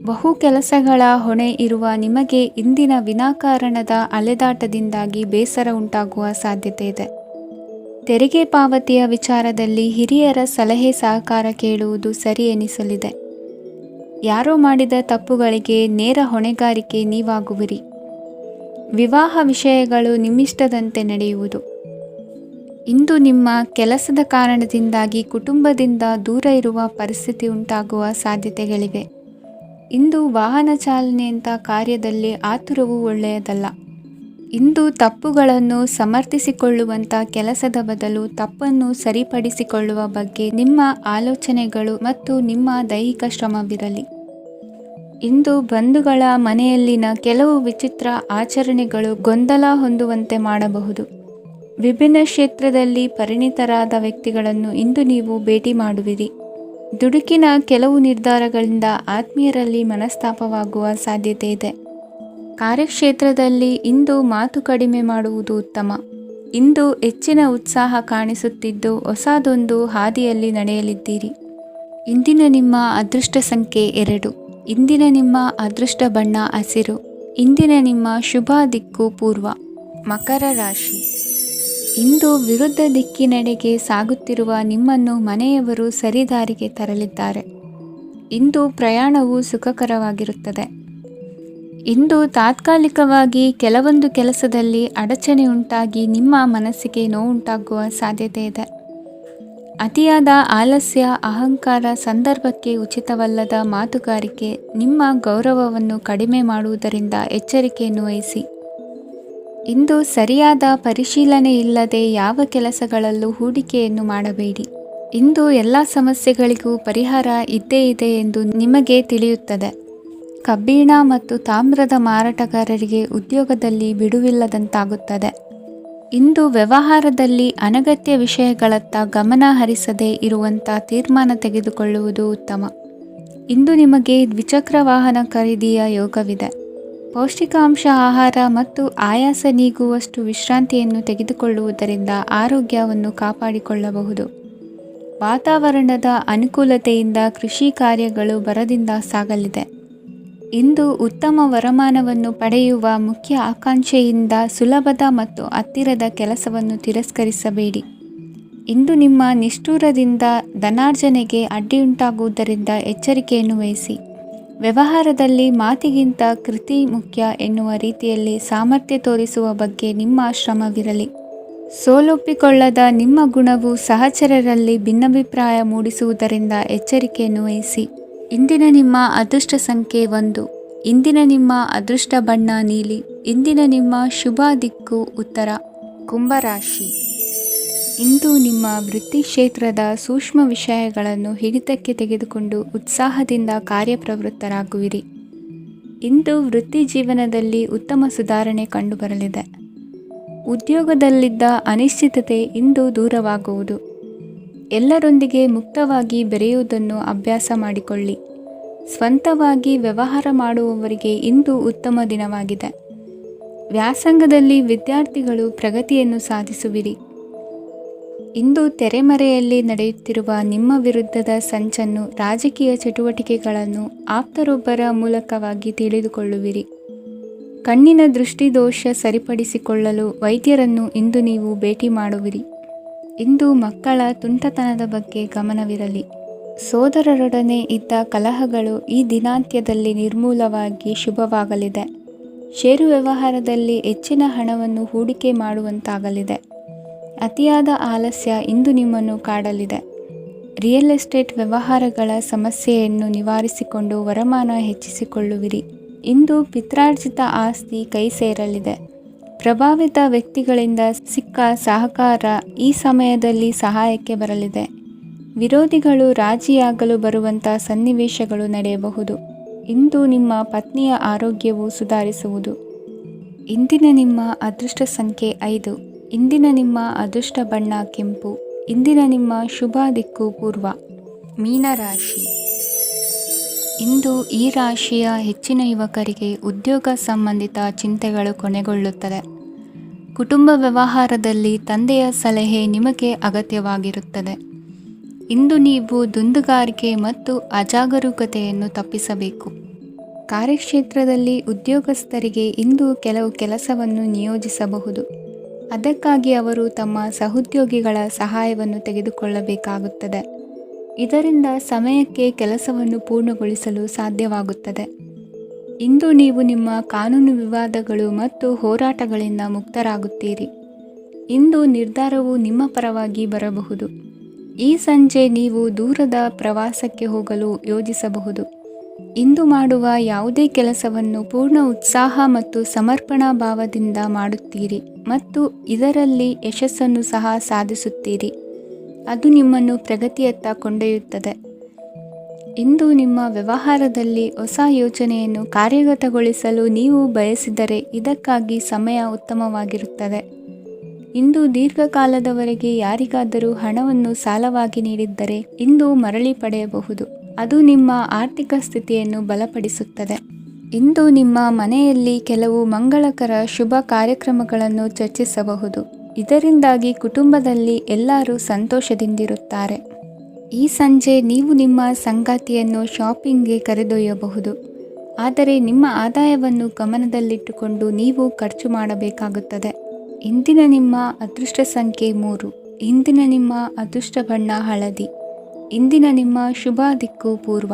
ಬಹು ಕೆಲಸಗಳ ಹೊಣೆ ಇರುವ ನಿಮಗೆ ಇಂದಿನ ವಿನಾಕಾರಣದ ಅಲೆದಾಟದಿಂದಾಗಿ ಬೇಸರ ಉಂಟಾಗುವ ಸಾಧ್ಯತೆ ಇದೆ. ತೆರಿಗೆ ಪಾವತಿಯ ವಿಚಾರದಲ್ಲಿ ಹಿರಿಯರ ಸಲಹೆ ಸಹಕಾರ ಕೇಳುವುದು ಸರಿ ಎನಿಸಲಿದೆ. ಯಾರೋ ಮಾಡಿದ ತಪ್ಪುಗಳಿಗೆ ನೇರ ಹೊಣೆಗಾರಿಕೆ ನೀವಾಗುವಿರಿ. ವಿವಾಹ ವಿಷಯಗಳು ನಿಮ್ಮಿಷ್ಟದಂತೆ ನಡೆಯುವುದು. ಇಂದು ನಿಮ್ಮ ಕೆಲಸದ ಕಾರಣದಿಂದಾಗಿ ಕುಟುಂಬದಿಂದ ದೂರ ಇರುವ ಪರಿಸ್ಥಿತಿ ಉಂಟಾಗುವ ಸಾಧ್ಯತೆಗಳಿವೆ. ಇಂದು ವಾಹನ ಚಾಲನೆಯಂಥ ಕಾರ್ಯದಲ್ಲಿ ಆತುರವು ಒಳ್ಳೆಯದಲ್ಲ. ಇಂದು ತಪ್ಪುಗಳನ್ನು ಸಮರ್ಥಿಸಿಕೊಳ್ಳುವಂಥ ಕೆಲಸದ ಬದಲು ತಪ್ಪನ್ನು ಸರಿಪಡಿಸಿಕೊಳ್ಳುವ ಬಗ್ಗೆ ನಿಮ್ಮ ಆಲೋಚನೆಗಳು ಮತ್ತು ನಿಮ್ಮ ದೈಹಿಕ ಶ್ರಮವಿರಲಿ. ಇಂದು ಬಂಧುಗಳ ಮನೆಯಲ್ಲಿನ ಕೆಲವು ವಿಚಿತ್ರ ಆಚರಣೆಗಳು ಗೊಂದಲ ಹೊಂದುವಂತೆ ಮಾಡಬಹುದು. ವಿಭಿನ್ನ ಕ್ಷೇತ್ರದಲ್ಲಿ ಪರಿಣಿತರಾದ ವ್ಯಕ್ತಿಗಳನ್ನು ಇಂದು ನೀವು ಭೇಟಿ ಮಾಡುವಿರಿ. ದುಡುಕಿನ ಕೆಲವು ನಿರ್ಧಾರಗಳಿಂದ ಆತ್ಮೀಯರಲ್ಲಿ ಮನಸ್ತಾಪವಾಗುವ ಸಾಧ್ಯತೆ ಇದೆ. ಕಾರ್ಯಕ್ಷೇತ್ರದಲ್ಲಿ ಇಂದು ಮಾತು ಕಡಿಮೆ ಮಾಡುವುದು ಉತ್ತಮ. ಇಂದು ಹೆಚ್ಚಿನ ಉತ್ಸಾಹ ಕಾಣಿಸುತ್ತಿದ್ದು ಹೊಸದೊಂದು ಹಾದಿಯಲ್ಲಿ ನಡೆಯಲಿದ್ದೀರಿ. ಇಂದಿನ ನಿಮ್ಮ ಅದೃಷ್ಟ ಸಂಖ್ಯೆ 2. ಇಂದಿನ ನಿಮ್ಮ ಅದೃಷ್ಟ ಬಣ್ಣ ಹಸಿರು. ಇಂದಿನ ನಿಮ್ಮ ಶುಭ ದಿಕ್ಕು ಪೂರ್ವ. ಮಕರ ರಾಶಿ. ಇಂದು ವಿರುದ್ಧ ದಿಕ್ಕಿನೆಡೆಗೆ ಸಾಗುತ್ತಿರುವ ನಿಮ್ಮನ್ನು ಮನೆಯವರು ಸರಿದಾರಿಗೆ ತರಲಿದ್ದಾರೆ. ಇಂದು ಪ್ರಯಾಣವು ಸುಖಕರವಾಗಿರುತ್ತದೆ. ಇಂದು ತಾತ್ಕಾಲಿಕವಾಗಿ ಕೆಲವೊಂದು ಕೆಲಸದಲ್ಲಿ ಅಡಚಣೆ ಉಂಟಾಗಿ ನಿಮ್ಮ ಮನಸ್ಸಿಗೆ ನೋವುಂಟಾಗುವ ಸಾಧ್ಯತೆ ಇದೆ. ಅತಿಯಾದ ಆಲಸ್ಯ, ಅಹಂಕಾರ, ಸಂದರ್ಭಕ್ಕೆ ಉಚಿತವಲ್ಲದ ಮಾತುಗಾರಿಕೆ ನಿಮ್ಮ ಗೌರವವನ್ನು ಕಡಿಮೆ ಮಾಡುವುದರಿಂದ ಎಚ್ಚರಿಕೆಯನ್ನು ವಹಿಸಿ. ಇಂದು ಸರಿಯಾದ ಪರಿಶೀಲನೆ ಇಲ್ಲದೆ ಯಾವ ಕೆಲಸಗಳಲ್ಲೂ ಹೂಡಿಕೆಯನ್ನು ಮಾಡಬೇಡಿ. ಇಂದು ಎಲ್ಲ ಸಮಸ್ಯೆಗಳಿಗೂ ಪರಿಹಾರ ಇದ್ದೇ ಇದೆ ಎಂದು ನಿಮಗೆ ತಿಳಿಯುತ್ತದೆ. ಕಬ್ಬಿಣ ಮತ್ತು ತಾಮ್ರದ ಮಾರಾಟಗಾರರಿಗೆ ಉದ್ಯೋಗದಲ್ಲಿ ಬಿಡುವಿಲ್ಲದಂತಾಗುತ್ತದೆ. ಇಂದು ವ್ಯವಹಾರದಲ್ಲಿ ಅನಗತ್ಯ ವಿಷಯಗಳತ್ತ ಗಮನ ಹರಿಸದೇ ಇರುವಂಥ ತೀರ್ಮಾನ ತೆಗೆದುಕೊಳ್ಳುವುದು ಉತ್ತಮ. ಇಂದು ನಿಮಗೆ ದ್ವಿಚಕ್ರ ವಾಹನ ಖರೀದಿಯ ಯೋಗವಿದೆ. ಪೌಷ್ಟಿಕಾಂಶ ಆಹಾರ ಮತ್ತು ಆಯಾಸ ನೀಗುವಷ್ಟು ವಿಶ್ರಾಂತಿಯನ್ನು ತೆಗೆದುಕೊಳ್ಳುವುದರಿಂದ ಆರೋಗ್ಯವನ್ನು ಕಾಪಾಡಿಕೊಳ್ಳಬಹುದು. ವಾತಾವರಣದ ಅನುಕೂಲತೆಯಿಂದ ಕೃಷಿ ಕಾರ್ಯಗಳು ಬರದಿಂದ ಸಾಗಲಿದೆ. ಇಂದು ಉತ್ತಮ ವರಮಾನವನ್ನು ಪಡೆಯುವ ಮುಖ್ಯ ಆಕಾಂಕ್ಷೆಯಿಂದ ಸುಲಭದ ಮತ್ತು ಹತ್ತಿರದ ಕೆಲಸವನ್ನು ತಿರಸ್ಕರಿಸಬೇಡಿ. ಇಂದು ನಿಮ್ಮ ನಿಷ್ಠುರದಿಂದ ಧನಾರ್ಜನೆಗೆ ಅಡ್ಡಿಯುಂಟಾಗುವುದರಿಂದ ಎಚ್ಚರಿಕೆಯನ್ನು ವಹಿಸಿ. ವ್ಯವಹಾರದಲ್ಲಿ ಮಾತಿಗಿಂತ ಕೃತಿ ಮುಖ್ಯ ಎನ್ನುವ ರೀತಿಯಲ್ಲಿ ಸಾಮರ್ಥ್ಯ ತೋರಿಸುವ ಬಗ್ಗೆ ನಿಮ್ಮ ಶ್ರಮವಿರಲಿ. ಸೋಲೊಪ್ಪಿಕೊಳ್ಳದ ನಿಮ್ಮ ಗುಣವು ಸಹಚರರಲ್ಲಿ ಭಿನ್ನಾಭಿಪ್ರಾಯ ಮೂಡಿಸುವುದರಿಂದ ಎಚ್ಚರಿಕೆಯನ್ನು ವಹಿಸಿ. ಇಂದಿನ ನಿಮ್ಮ ಅದೃಷ್ಟ ಸಂಖ್ಯೆ 1. ಇಂದಿನ ನಿಮ್ಮ ಅದೃಷ್ಟ ಬಣ್ಣ ನೀಲಿ. ಇಂದಿನ ನಿಮ್ಮ ಶುಭ ದಿಕ್ಕು ಉತ್ತರ. ಕುಂಭರಾಶಿ. ಇಂದು ನಿಮ್ಮ ವೃತ್ತಿ ಕ್ಷೇತ್ರದ ಸೂಕ್ಷ್ಮ ವಿಷಯಗಳನ್ನು ಹಿಡಿತಕ್ಕೆ ತೆಗೆದುಕೊಂಡು ಉತ್ಸಾಹದಿಂದ ಕಾರ್ಯಪ್ರವೃತ್ತರಾಗುವಿರಿ. ಇಂದು ವೃತ್ತಿ ಜೀವನದಲ್ಲಿ ಉತ್ತಮ ಸುಧಾರಣೆ ಕಂಡುಬರಲಿದೆ. ಉದ್ಯೋಗದಲ್ಲಿದ್ದ ಅನಿಶ್ಚಿತತೆ ಇಂದು ದೂರವಾಗುವುದು. ಎಲ್ಲರೊಂದಿಗೆ ಮುಕ್ತವಾಗಿ ಬೆರೆಯುವುದನ್ನು ಅಭ್ಯಾಸ ಮಾಡಿಕೊಳ್ಳಿ. ಸ್ವಂತವಾಗಿ ವ್ಯವಹಾರ ಮಾಡುವವರಿಗೆ ಇಂದು ಉತ್ತಮ ದಿನವಾಗಿದೆ. ವ್ಯಾಸಂಗದಲ್ಲಿ ವಿದ್ಯಾರ್ಥಿಗಳು ಪ್ರಗತಿಯನ್ನು ಸಾಧಿಸುವಿರಿ. ಇಂದು ತೆರೆಮರೆಯಲ್ಲಿ ನಡೆಯುತ್ತಿರುವ ನಿಮ್ಮ ವಿರುದ್ಧದ ಸಂಚನ್ನು, ರಾಜಕೀಯ ಚಟುವಟಿಕೆಗಳನ್ನು ಆಪ್ತರೊಬ್ಬರ ಮೂಲಕವಾಗಿ ತಿಳಿದುಕೊಳ್ಳುವಿರಿ. ಕಣ್ಣಿನ ದೃಷ್ಟಿದೋಷ ಸರಿಪಡಿಸಿಕೊಳ್ಳಲು ವೈದ್ಯರನ್ನು ಇಂದು ನೀವು ಭೇಟಿ ಮಾಡುವಿರಿ. ಇಂದು ಮಕ್ಕಳ ತುಂಟತನದ ಬಗ್ಗೆ ಗಮನವಿರಲಿ. ಸೋದರರೊಡನೆ ಇದ್ದ ಕಲಹಗಳು ಈ ದಿನಾಂತ್ಯದಲ್ಲಿ ನಿರ್ಮೂಲವಾಗಿ ಶುಭವಾಗಲಿದೆ. ಷೇರು ವ್ಯವಹಾರದಲ್ಲಿ ಹೆಚ್ಚಿನ ಹಣವನ್ನು ಹೂಡಿಕೆ ಮಾಡುವಂತಾಗಲಿದೆ. ಅತಿಯಾದ ಆಲಸ್ಯ ಇಂದು ನಿಮ್ಮನ್ನು ಕಾಡಲಿದೆ. ರಿಯಲ್ ಎಸ್ಟೇಟ್ ವ್ಯವಹಾರಗಳ ಸಮಸ್ಯೆಯನ್ನು ನಿವಾರಿಸಿಕೊಂಡು ವರಮಾನ ಹೆಚ್ಚಿಸಿಕೊಳ್ಳುವಿರಿ. ಇಂದು ಪಿತ್ರಾರ್ಜಿತ ಆಸ್ತಿ ಕೈ ಸೇರಲಿದೆ. ಪ್ರಭಾವಿತ ವ್ಯಕ್ತಿಗಳಿಂದ ಸಿಕ್ಕ ಸಹಕಾರ ಈ ಸಮಯದಲ್ಲಿ ಸಹಾಯಕ್ಕೆ ಬರಲಿದೆ. ವಿರೋಧಿಗಳು ರಾಜಿಯಾಗಲು ಬರುವಂಥ ಸನ್ನಿವೇಶಗಳು ನಡೆಯಬಹುದು. ಇಂದು ನಿಮ್ಮ ಪತ್ನಿಯ ಆರೋಗ್ಯವು ಸುಧಾರಿಸುವುದು. ಇಂದಿನ ನಿಮ್ಮ ಅದೃಷ್ಟ ಸಂಖ್ಯೆ 5. ಇಂದಿನ ನಿಮ್ಮ ಅದೃಷ್ಟ ಬಣ್ಣ ಕೆಂಪು. ಇಂದಿನ ನಿಮ್ಮ ಶುಭ ದಿಕ್ಕು ಪೂರ್ವ. ಮೀನರಾಶಿ. ಇಂದು ಈ ರಾಶಿಯ ಹೆಚ್ಚಿನ ಯುವಕರಿಗೆ ಉದ್ಯೋಗ ಸಂಬಂಧಿತ ಚಿಂತೆಗಳು ಕೊನೆಗೊಳ್ಳುತ್ತದೆ. ಕುಟುಂಬ ವ್ಯವಹಾರದಲ್ಲಿ ತಂದೆಯ ಸಲಹೆ ನಿಮಗೆ ಅಗತ್ಯವಾಗಿರುತ್ತದೆ. ಇಂದು ನೀವು ದುಂದುಗಾರಿಕೆ ಮತ್ತು ಅಜಾಗರೂಕತೆಯನ್ನು ತಪ್ಪಿಸಬೇಕು. ಕಾರ್ಯಕ್ಷೇತ್ರದಲ್ಲಿ ಉದ್ಯೋಗಸ್ಥರಿಗೆ ಇಂದು ಕೆಲವು ಕೆಲಸವನ್ನು ನಿಯೋಜಿಸಬಹುದು. ಅದಕ್ಕಾಗಿ ಅವರು ತಮ್ಮ ಸಹೋದ್ಯೋಗಿಗಳ ಸಹಾಯವನ್ನು ತೆಗೆದುಕೊಳ್ಳಬೇಕಾಗುತ್ತದೆ. ಇದರಿಂದ ಸಮಯಕ್ಕೆ ಕೆಲಸವನ್ನು ಪೂರ್ಣಗೊಳಿಸಲು ಸಾಧ್ಯವಾಗುತ್ತದೆ. ಇಂದು ನೀವು ನಿಮ್ಮ ಕಾನೂನು ವಿವಾದಗಳು ಮತ್ತು ಹೋರಾಟಗಳಿಂದ ಮುಕ್ತರಾಗುತ್ತೀರಿ. ಇಂದು ನಿರ್ಧಾರವು ನಿಮ್ಮ ಪರವಾಗಿ ಬರಬಹುದು. ಈ ಸಂಜೆ ನೀವು ದೂರದ ಪ್ರವಾಸಕ್ಕೆ ಹೋಗಲು ಯೋಜಿಸಬಹುದು. ಇಂದು ಮಾಡುವ ಯಾವುದೇ ಕೆಲಸವನ್ನು ಪೂರ್ಣ ಉತ್ಸಾಹ ಮತ್ತು ಸಮರ್ಪಣಾ ಭಾವದಿಂದ ಮಾಡುತ್ತೀರಿ ಮತ್ತು ಇದರಲ್ಲಿ ಯಶಸ್ಸನ್ನು ಸಹ ಸಾಧಿಸುತ್ತೀರಿ. ಅದು ನಿಮ್ಮನ್ನು ಪ್ರಗತಿಯತ್ತ ಕೊಂಡೊಯ್ಯುತ್ತದೆ. ಇಂದು ನಿಮ್ಮ ವ್ಯವಹಾರದಲ್ಲಿ ಹೊಸ ಯೋಜನೆಯನ್ನು ಕಾರ್ಯಗತಗೊಳಿಸಲು ನೀವು ಬಯಸಿದರೆ ಇದಕ್ಕಾಗಿ ಸಮಯ ಉತ್ತಮವಾಗಿರುತ್ತದೆ. ಇಂದು ದೀರ್ಘಕಾಲದವರೆಗೆ ಯಾರಿಗಾದರೂ ಹಣವನ್ನು ಸಾಲವಾಗಿ ನೀಡಿದ್ದರೆ ಇಂದು ಮರಳಿ ಪಡೆಯಬಹುದು. ಅದು ನಿಮ್ಮ ಆರ್ಥಿಕ ಸ್ಥಿತಿಯನ್ನು ಬಲಪಡಿಸುತ್ತದೆ. ಇಂದು ನಿಮ್ಮ ಮನೆಯಲ್ಲಿ ಕೆಲವು ಮಂಗಳಕರ ಶುಭ ಕಾರ್ಯಕ್ರಮಗಳನ್ನು ಚರ್ಚಿಸಬಹುದು. ಇದರಿಂದಾಗಿ ಕುಟುಂಬದಲ್ಲಿ ಎಲ್ಲರೂ ಸಂತೋಷದಿಂದಿರುತ್ತಾರೆ. ಈ ಸಂಜೆ ನೀವು ನಿಮ್ಮ ಸಂಗಾತಿಯನ್ನು ಶಾಪಿಂಗ್ಗೆ ಕರೆದೊಯ್ಯಬಹುದು. ಆದರೆ ನಿಮ್ಮ ಆದಾಯವನ್ನು ಗಮನದಲ್ಲಿಟ್ಟುಕೊಂಡು ನೀವು ಖರ್ಚು ಮಾಡಬೇಕಾಗುತ್ತದೆ. ಇಂದಿನ ನಿಮ್ಮ ಅದೃಷ್ಟ ಸಂಖ್ಯೆ 3. ಇಂದಿನ ನಿಮ್ಮ ಅದೃಷ್ಟ ಬಣ್ಣ ಹಳದಿ. ಇಂದಿನ ನಿಮ್ಮ ಶುಭ ದಿಕ್ಕು ಪೂರ್ವ.